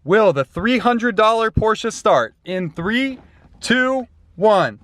Will the $300 Porsche start in 3, 2, 1?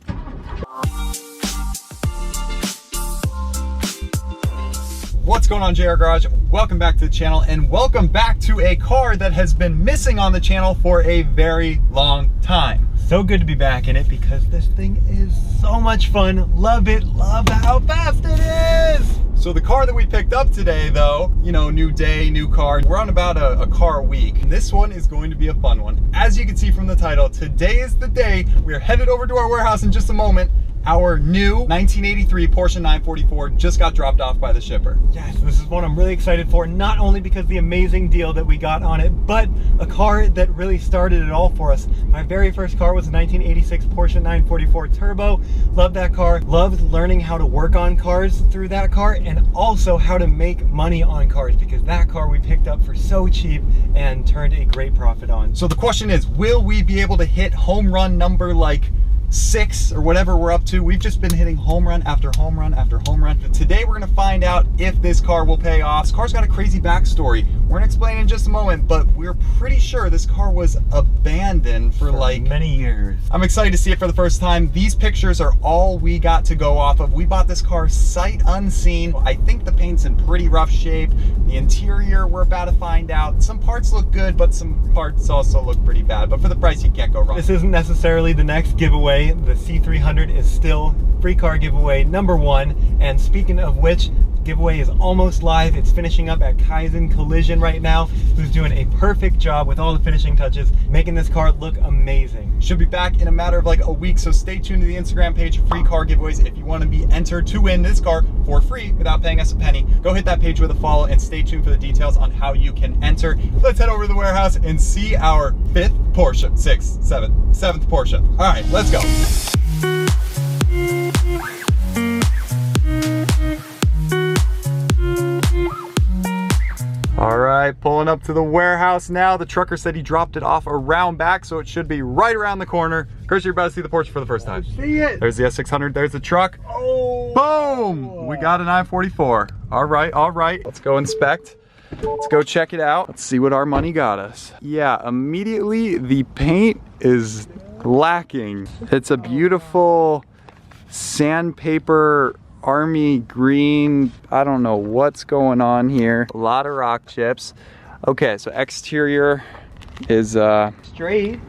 What's going on, JR Garage? Welcome back to the channel, and welcome back to a car that has been missing on the channel for a very long time. So good to be back in it because this thing is so much fun. Love it, love how fast it is. So the car that we picked up today, though, you know, new day, new car. We're on about a car a week. This one is going to be a fun one. As you can see from the title, today is the day. We're headed over to our warehouse in just a moment. Our new 1983 Porsche 944 just got dropped off by the shipper. Yes, this is one I'm really excited for, not only because of the amazing deal that we got on it, but a car that really started it all for us. My very first car was a 1986 Porsche 944 Turbo. Loved that car. Loved learning how to work on cars through that car, and also how to make money on cars, because that car we picked up for so cheap and turned a great profit on. So the question is, will we be able to hit home run number like 6 or whatever we're up to? We've just been hitting home run after home run after home run. But today we're gonna find out if this car will pay off. This car's got a crazy backstory. We're gonna explain in just a moment, but we're pretty sure this car was abandoned for like many years. I'm excited to see it for the first time. These pictures are all we got to go off of. We bought this car sight unseen. I think the paint's in pretty rough shape. The interior, we're about to find out. Some parts look good, but some parts also look pretty bad. But for the price, you can't go wrong. This isn't necessarily the next giveaway. The C300 is still free car giveaway #1. And speaking of which, giveaway is almost live. It's finishing up at Kaizen Collision right now, who's doing a perfect job with all the finishing touches, making this car look amazing. Should be back in a matter of like a week, so stay tuned to the Instagram page for free car giveaways. If you want to be entered to win this car for free without paying us a penny, go hit that page with a follow and stay tuned for the details on how you can enter. Let's head over to the warehouse and see our 5th Porsche, 6th, 7th Porsche. All right, let's go. All right, pulling up to the warehouse now. The trucker said he dropped it off around back, so it should be right around the corner. Chris, you're about to see the Porsche for the first time. See it. There's the S600, there's the truck. Oh. Boom! We got a 944. All right. Let's go inspect. Let's go check it out. Let's see what our money got us. Yeah, immediately the paint is lacking. It's a beautiful sandpaper army green. I don't know what's going on here. A lot of rock chips. Okay, so exterior is straight.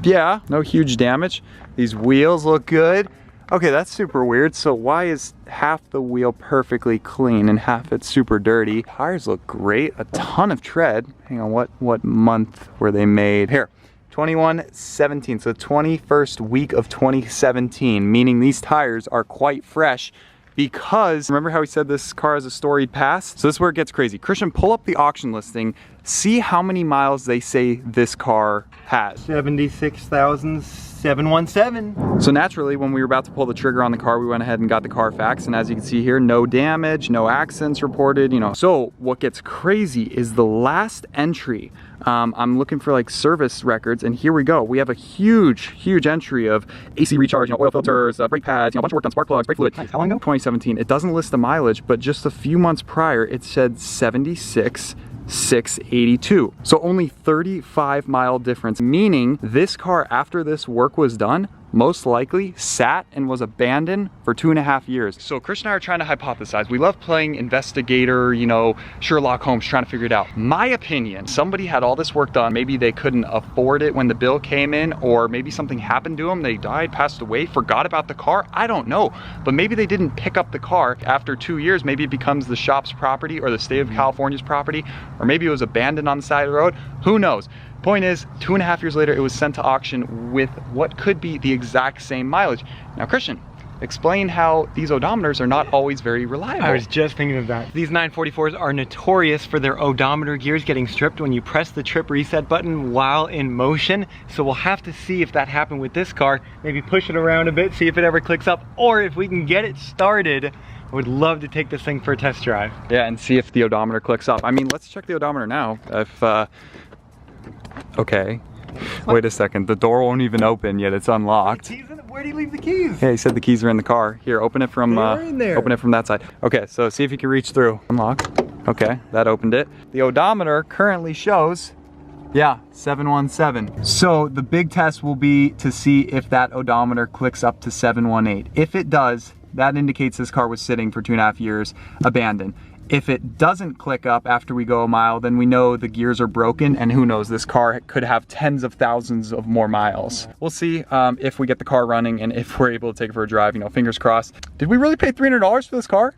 Yeah, no huge damage. These wheels look good. Okay, that's super weird. So why is half the wheel perfectly clean and half it's super dirty? Tires look great. A ton of tread. Hang on, what month were they made? Here. 21/17, so 21st week of 2017, meaning these tires are quite fresh, because remember how we said this car has a storied past? So this is where it gets crazy. Christian, pull up the auction listing, see how many miles they say this car has. 76,717. So naturally, when we were about to pull the trigger on the car, we went ahead and got the Carfax, and as you can see here, no damage, no accidents reported, you know. So what gets crazy is the last entry. I'm looking for like service records, and here we go. We have a huge entry of AC recharge, you know, oil filters, brake pads, you know, a bunch of work done, spark plugs, brake fluid. Nice. How long ago? 2017. It doesn't list the mileage, but just a few months prior, it said 76,682. So only 35-mile difference, meaning this car, after this work was done, most likely sat and was abandoned for 2.5 years. So Christian and I are trying to hypothesize. We love playing investigator, you know, Sherlock Holmes, trying to figure it out. My opinion, somebody had all this work done. Maybe they couldn't afford it when the bill came in, or maybe something happened to them. They died, passed away, forgot about the car. I don't know. But maybe they didn't pick up the car after 2 years. Maybe it becomes the shop's property or the state of California's property, or maybe it was abandoned on the side of the road. Who knows? Point is, 2.5 years later, it was sent to auction with what could be the exact same mileage. Now, Christian, explain how these odometers are not always very reliable. I was just thinking of that. These 944s are notorious for their odometer gears getting stripped when you press the trip reset button while in motion. So we'll have to see if that happened with this car. Maybe push it around a bit, see if it ever clicks up, or if we can get it started. I would love to take this thing for a test drive. Yeah, and see if the odometer clicks up. I mean, let's check the odometer now. If, okay. Wait a second, the door won't even open yet, it's unlocked. Where do you leave the keys? Yeah, he said the keys are in the car. Here, open it from in there. Open it from that side. Okay, so see if you can reach through. Unlock. Okay, that opened it. The odometer currently shows Yeah, 717. So the big test will be to see if that odometer clicks up to 718. If it does, that indicates this car was sitting for 2.5 years, abandoned. If it doesn't click up after we go a mile, then we know the gears are broken, and who knows, this car could have tens of thousands of more miles. We'll see if we get the car running and if we're able to take it for a drive, you know, fingers crossed. Did we really pay $300 for this car?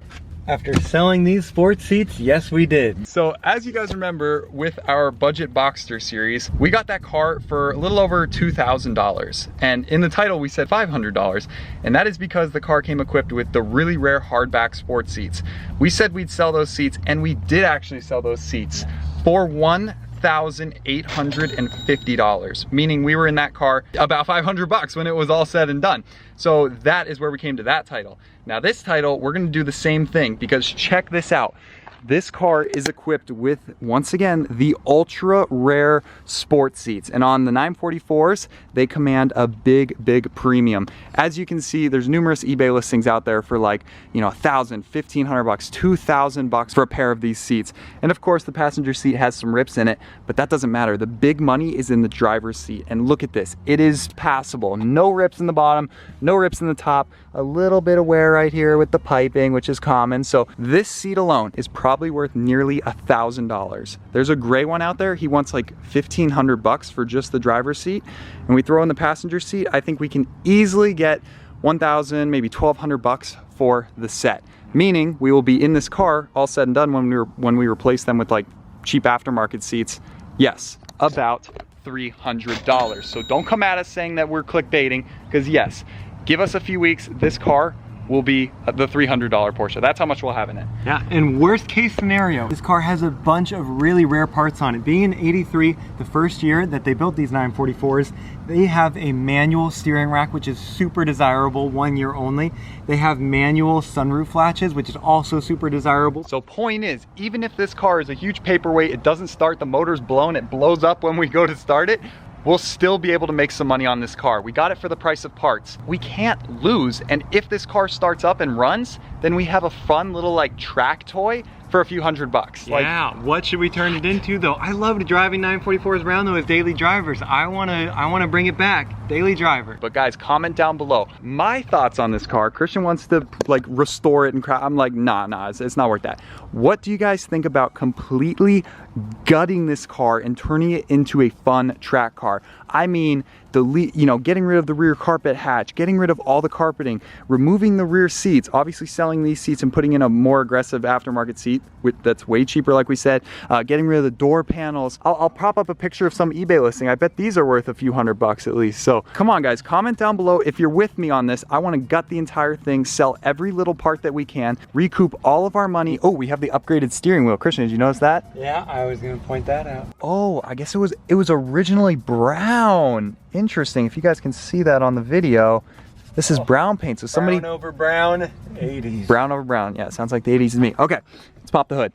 After selling these sports seats, yes we did. So as you guys remember, with our budget Boxster series, we got that car for a little over $2,000. And in the title we said $500. And that is because the car came equipped with the really rare hardback sports seats. We said we'd sell those seats, and we did actually sell those seats for $1,850, meaning we were in that car about $500 when it was all said and done. So that is where we came to that title. Now this title, we're gonna do the same thing, because check this out. This car is equipped with, once again, the ultra rare sports seats. And on the 944s, they command a big, big premium. As you can see, there's numerous eBay listings out there for like, you know, $1,000, $1,500, $2,000 for a pair of these seats. And of course, the passenger seat has some rips in it, but that doesn't matter. The big money is in the driver's seat. And look at this, it is passable. No rips in the bottom, no rips in the top, a little bit of wear right here with the piping, which is common. So this seat alone is probably worth nearly $1,000. There's a gray one out there. He wants like $1,500 for just the driver's seat. And we throw in the passenger seat, I think we can easily get $1,000, maybe $1,200 for the set. Meaning we will be in this car all said and done when we replace them with like cheap aftermarket seats. Yes, about $300. So don't come at us saying that we're clickbaiting, because yes, give us a few weeks, this car will be the $300 Porsche. That's how much we'll have in it. Yeah, and worst case scenario, this car has a bunch of really rare parts on it. Being in '83, the first year that they built these 944s, they have a manual steering rack, which is super desirable, 1 year only. They have manual sunroof latches, which is also super desirable. So point is, even if this car is a huge paperweight, it doesn't start, the motor's blown, it blows up when we go to start it, we'll still be able to make some money on this car. We got it for the price of parts. We can't lose, and if this car starts up and runs, then we have a fun little like track toy for a few $100. Yeah, like, what should we turn it into though? I loved driving 944s around though as daily drivers. I wanna bring it back, daily driver. But guys, comment down below my thoughts on this car. Christian wants to like restore it and I'm like, nah, it's not worth that. What do you guys think about completely gutting this car and turning it into a fun track car? I mean, getting rid of the rear carpet hatch, getting rid of all the carpeting, removing the rear seats, obviously selling these seats and putting in a more aggressive aftermarket seat that's way cheaper, like we said, getting rid of the door panels. I'll prop up a picture of some eBay listing. I bet these are worth a few $100 at least. So come on guys, comment down below if you're with me on this. I want to gut the entire thing, sell every little part that we can, recoup all of our money. Oh, we have the upgraded steering wheel. Christian, did you notice that? Yeah, I was gonna point that out. Oh, I guess it was originally brown. Interesting. If you guys can see that on the video, this is brown paint. So somebody brown over brown, 80s. Brown over brown. Yeah, it sounds like the 80s to me. Okay, let's pop the hood.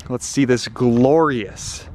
Let's see this glorious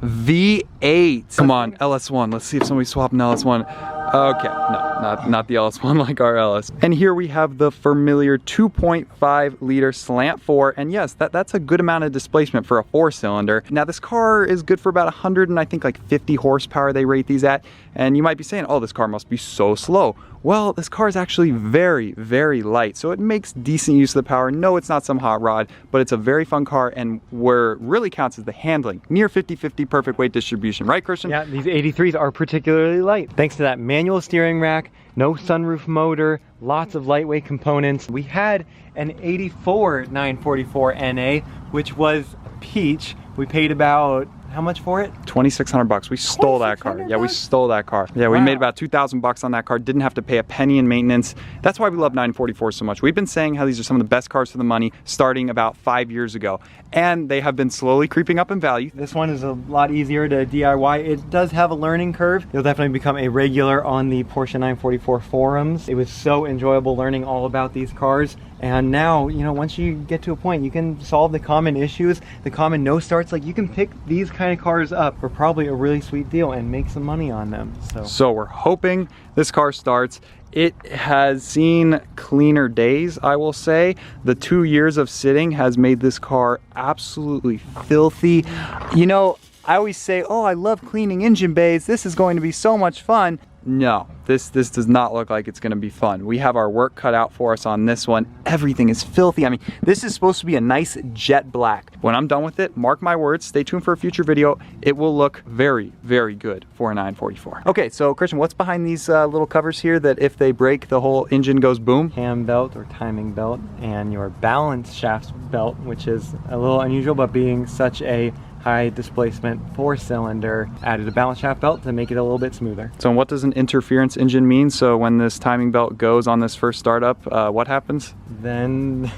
V8. Come on, LS1. Let's see if somebody swapped an LS1. Okay, no, not the LS1 like our LS. And here we have the familiar 2.5 liter slant 4. And yes, that's a good amount of displacement for a 4-cylinder. Now this car is good for about 100 and I think like 50 horsepower they rate these at. And you might be saying, oh, this car must be so slow. Well, this car is actually very, very light, so it makes decent use of the power. No, it's not some hot rod, but it's a very fun car, and where it really counts is the handling. Near 50-50 perfect weight distribution, right, Christian? Yeah, these 83s are particularly light. Thanks to that manual steering rack, no sunroof motor, lots of lightweight components. We had an 84 944 NA, which was peach. We paid about, how much for it? $2,600. We stole that car. Yeah, we stole that car. Yeah, we made about $2,000 on that car. Didn't have to pay a penny in maintenance. That's why we love 944s so much. We've been saying how these are some of the best cars for the money starting about 5 years ago. And they have been slowly creeping up in value. This one is a lot easier to DIY. It does have a learning curve. You'll definitely become a regular on the Porsche 944 forums. It was so enjoyable learning all about these cars. And now, you know, once you get to a point, you can solve the common issues, the common no starts. Like, you can pick these kind of cars up for probably a really sweet deal and make some money on them. So we're hoping this car starts. It has seen cleaner days, I will say. The 2 years of sitting has made this car absolutely filthy. You know, I always say, oh, I love cleaning engine bays. This is going to be so much fun. No, this does not look like it's gonna be fun. We have our work cut out for us on this one. Everything is filthy. I mean, this is supposed to be a nice jet black. When I'm done with it, mark my words, stay tuned for a future video. It will look very, very good for a 944. Okay, so Christian, what's behind these little covers here that if they break, the whole engine goes boom? Cam belt or timing belt and your balance shaft belt, which is a little unusual, but being such a high displacement 4-cylinder, added a balance shaft belt to make it a little bit smoother. So what does an interference engine mean? So when this timing belt goes on this first startup, what happens? Then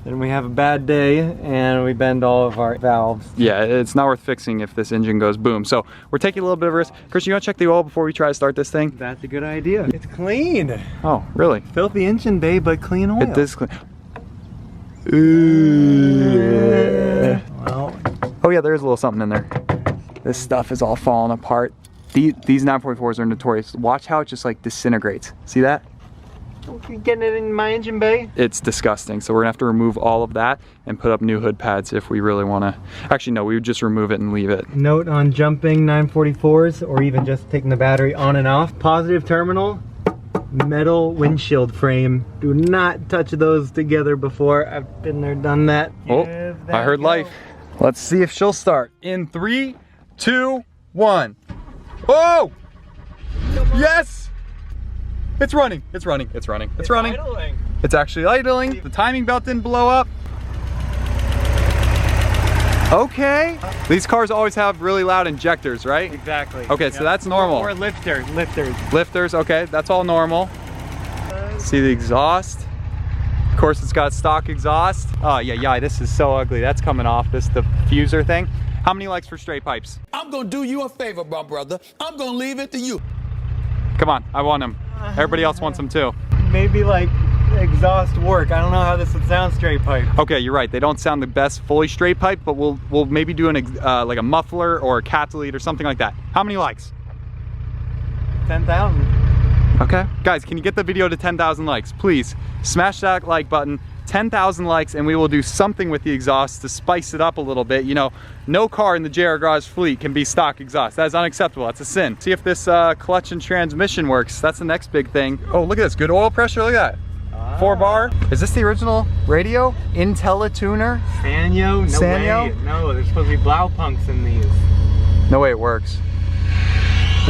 we have a bad day and we bend all of our valves. Yeah, it's not worth fixing if this engine goes boom. So we're taking a little bit of a risk. Christian, you want to check the oil before we try to start this thing? That's a good idea. It's clean. Oh, really? Filthy engine bay, but clean oil. It is clean. Ooh. Well, oh yeah, there is a little something in there. This stuff is all falling apart. These 944s are notorious. Watch how it just like disintegrates. See that? You're getting it in my engine bay? It's disgusting. So we're gonna have to remove all of that and put up new hood pads if we really wanna. Actually, no, we would just remove it and leave it. Note on jumping 944s or even just taking the battery on and off. Positive terminal, metal windshield frame. Do not touch those together before. I've been there, done that. Oh, I heard life. Let's see if she'll start. In 3, 2, 1. Oh! Yes! It's running, it's running, it's running, it's running. Idling. It's actually idling. The timing belt didn't blow up. Okay. These cars always have really loud injectors, right? Exactly. Okay, so that's normal. Or lifters. Lifters, okay, that's all normal. See the exhaust? Of course, it's got stock exhaust. Oh, yeah, this is so ugly. That's coming off, the diffuser thing. How many likes for straight pipes? I'm gonna do you a favor, my brother. I'm gonna leave it to you. Come on, I want them. Everybody else wants them too. Maybe like exhaust work. I don't know how this would sound straight pipe. Okay, you're right. They don't sound the best fully straight pipe, but we'll maybe do like a muffler or a catalyt or something like that. How many likes? 10,000. Okay. Guys, can you get the video to 10,000 likes? Please smash that like button. 10,000 likes and we will do something with the exhaust to spice it up a little bit. You know, no car in the JR Garage fleet can be stock exhaust. That is unacceptable. That's a sin. See if this clutch and transmission works. That's the next big thing. Oh, look at this. Good oil pressure. Look at that. 4 bar. Is this the original radio? IntelliTuner? Sanyo? No Sanyo? way. No, there's supposed to be Blaupunks in these. No way it works.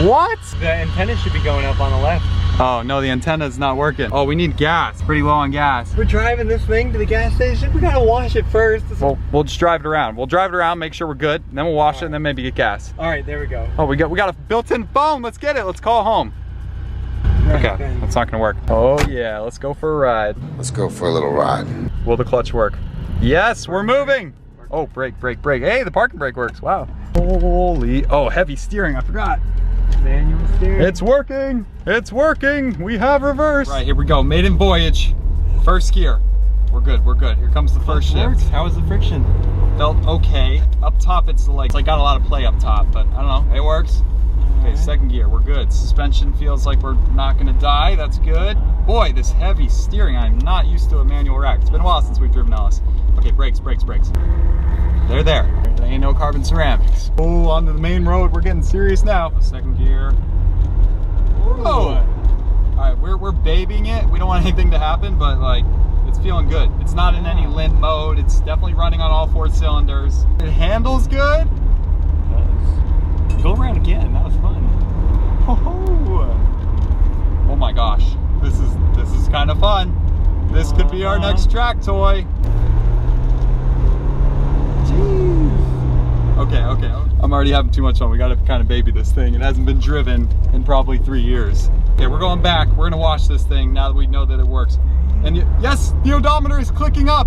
What? The antenna should be going up on the left. Oh no, the antenna's not working. Oh, we need gas. Pretty low on gas. We're driving this thing to the gas station. We gotta wash it first. We'll just drive it around. We'll drive it around, make sure we're good, and then we'll wash it and then maybe get gas. All right, there we go. Oh, we got a built-in phone. Let's get it. Let's call home. Okay, that's not gonna work. Oh yeah, let's go for a ride. Let's go for a little ride. Will the clutch work? Yes, we're moving. Oh, brake. Hey, the parking brake works. Wow. Holy, oh, heavy steering, I forgot. Manual steering. It's working. It's working. We have reverse. Right, here we go. Maiden voyage. First gear. We're good. Here comes the first shift. How was the friction? Felt okay. Up top, it's like got a lot of play up top, but I don't know. It works. Okay, second gear. We're good. Suspension feels like we're not gonna die. That's good. Boy, this heavy steering. I'm not used to a manual rack. It's been a while since we've driven Ellis. Okay, brakes. They're there. There ain't no carbon ceramics. Oh, onto the main road. We're getting serious now. Second gear. Oh. All right, we're babying it. We don't want anything to happen, but like, it's feeling good. It's not in any limp mode. It's definitely running on all 4 cylinders. It handles good. Go around again. That was fun. Oh my gosh, this is kind of fun. This could be our next track toy. Okay. I'm already having too much fun. We gotta kind of baby this thing. It hasn't been driven in probably 3 years. Okay, we're going back. We're gonna wash this thing now that we know that it works. And yes, the odometer is clicking up.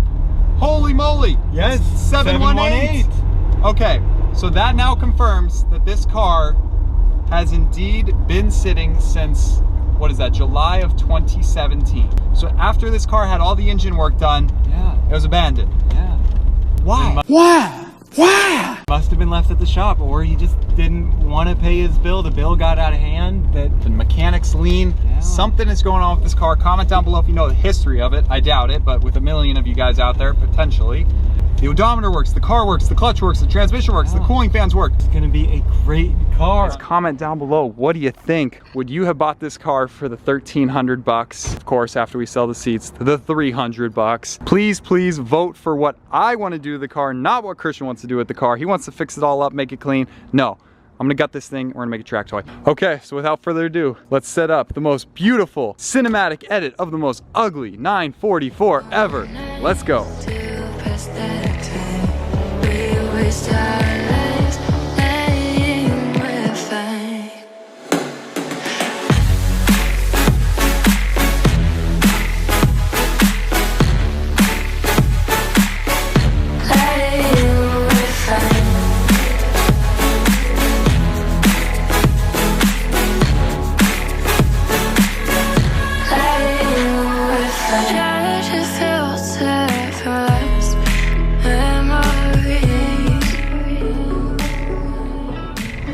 Holy moly. Yes, 718. Okay, so that now confirms that this car has indeed been sitting since, what is that, July of 2017. So after this car had all the engine work done, it was abandoned. Yeah. Why? Why? Must have been left at the shop, or he just didn't want to pay his bill. The bill got out of hand. The mechanics lean. Yeah. Something is going on with this car. Comment down below if you know the history of it. I doubt it, but with a million of you guys out there, potentially. The odometer works, the car works, the clutch works, the transmission works, the cooling fans work. It's gonna be a great car. Comment down below, what do you think? Would you have bought this car for the 1,300 bucks? Of course, after we sell the seats, the 300 bucks. Please, please vote for what I want to do to the car, not what Christian wants to do with the car. He wants to fix it all up, make it clean. No, I'm gonna gut this thing, we're gonna make a track toy. Okay, so without further ado, let's set up the most beautiful cinematic edit of the most ugly 944 ever. Let's go.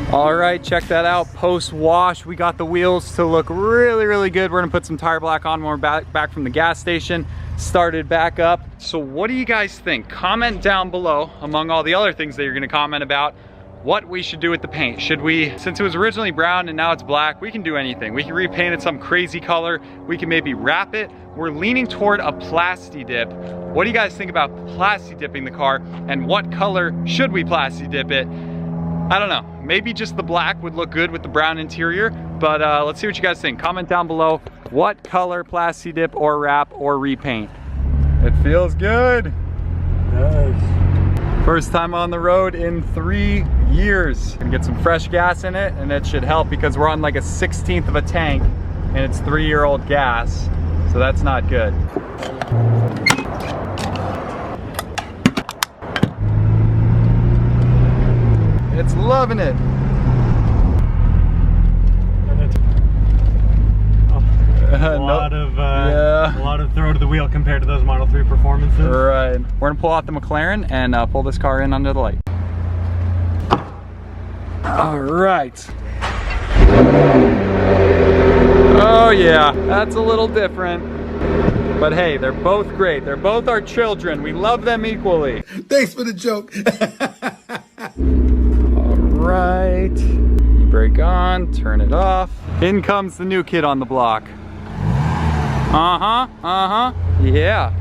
All right, check that out. Post wash, we got the wheels to look really, really good. We're gonna put some tire black on when we're back from the gas station. Started back up. So what do you guys think? Comment down below, among all the other things that you're gonna comment about, what we should do with the paint. Should we, since it was originally brown and now it's black, we can do anything. We can repaint it some crazy color. We can maybe wrap it. We're leaning toward a plasti dip. What do you guys think about plasti dipping the car? And what color should we plasti dip it? I don't know, maybe just the black would look good with the brown interior, but let's see what you guys think. Comment down below, what color plasti dip or wrap or repaint? It feels good. It does. First time on the road in 3 years. Gonna get some fresh gas in it, and it should help because we're on like a 1/16 of a tank, and it's 3-year-old gas, so that's not good. It's loving it. A lot of throw to the wheel compared to those Model 3 performances. Right. We're gonna pull out the McLaren and pull this car in under the light. All right. Oh yeah, that's a little different. But hey, they're both great. They're both our children. We love them equally. Thanks for the joke. Right, brake on, turn it off. In comes the new kid on the block. Yeah.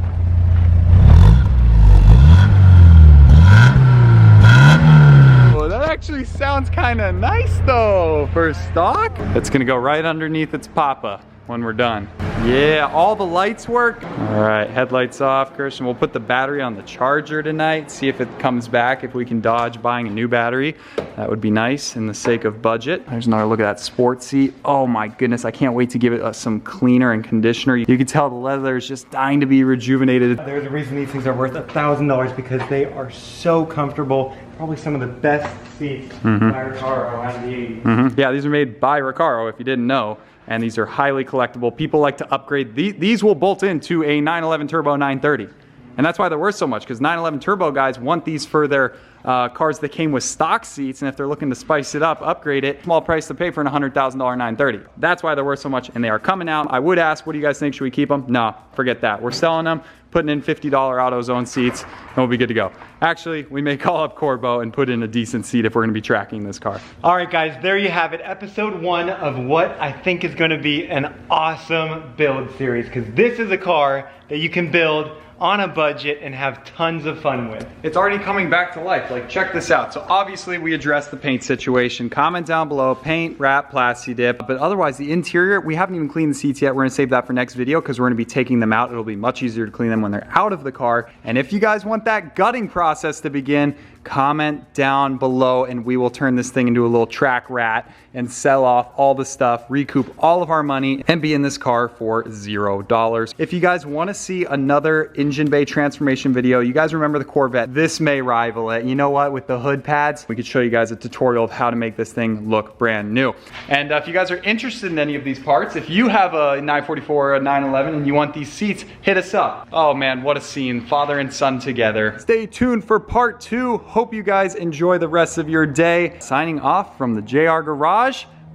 Well, that actually sounds kind of nice though for stock. It's gonna go right underneath its papa when we're done. Yeah, all the lights work. All right, headlights off. Christian, we'll put the battery on the charger tonight, see if it comes back, if we can dodge buying a new battery. That would be nice in the sake of budget. There's another look at that sport seat. Oh my goodness, I can't wait to give it some cleaner and conditioner. You can tell the leather is just dying to be rejuvenated. There's a reason these things are worth $1,000 because they are so comfortable. Probably some of the best seats by Recaro around the 80s. Yeah, these are made by Recaro, if you didn't know. And these are highly collectible. People like to upgrade. These will bolt into a 911 Turbo 930. And that's why they're worth so much, because 911 Turbo guys want these for their cars that came with stock seats, and if they're looking to spice it up, upgrade it, small price to pay for an $100,000 930. That's why they're worth so much, and they are coming out. I would ask, what do you guys think? Should we keep them? No, forget that. We're selling them, putting in $50 AutoZone seats, and we'll be good to go. Actually, we may call up Corbo and put in a decent seat if we're gonna be tracking this car. All right, guys, there you have it. Episode 1 of what I think is gonna be an awesome build series, because this is a car that you can build on a budget and have tons of fun with. It's already coming back to life. Like, check this out. So obviously we addressed the paint situation. Comment down below, paint, wrap, plasti dip. But otherwise the interior, we haven't even cleaned the seats yet. We're gonna save that for next video because we're gonna be taking them out. It'll be much easier to clean them when they're out of the car. And if you guys want that gutting process to begin, comment down below and we will turn this thing into a little track rat and sell off all the stuff, recoup all of our money, and be in this car for $0. If you guys want to see another engine bay transformation video, you guys remember the Corvette, this may rival it. You know what, with the hood pads, we could show you guys a tutorial of how to make this thing look brand new. And if you guys are interested in any of these parts, if you have a 944 or a 911 and you want these seats, hit us up. Oh man, what a scene, father and son together. Stay tuned for part 2. Hope you guys enjoy the rest of your day. Signing off from the JR Garage.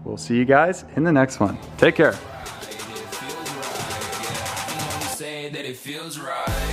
We'll see you guys in the next one. Take care. That it feels right.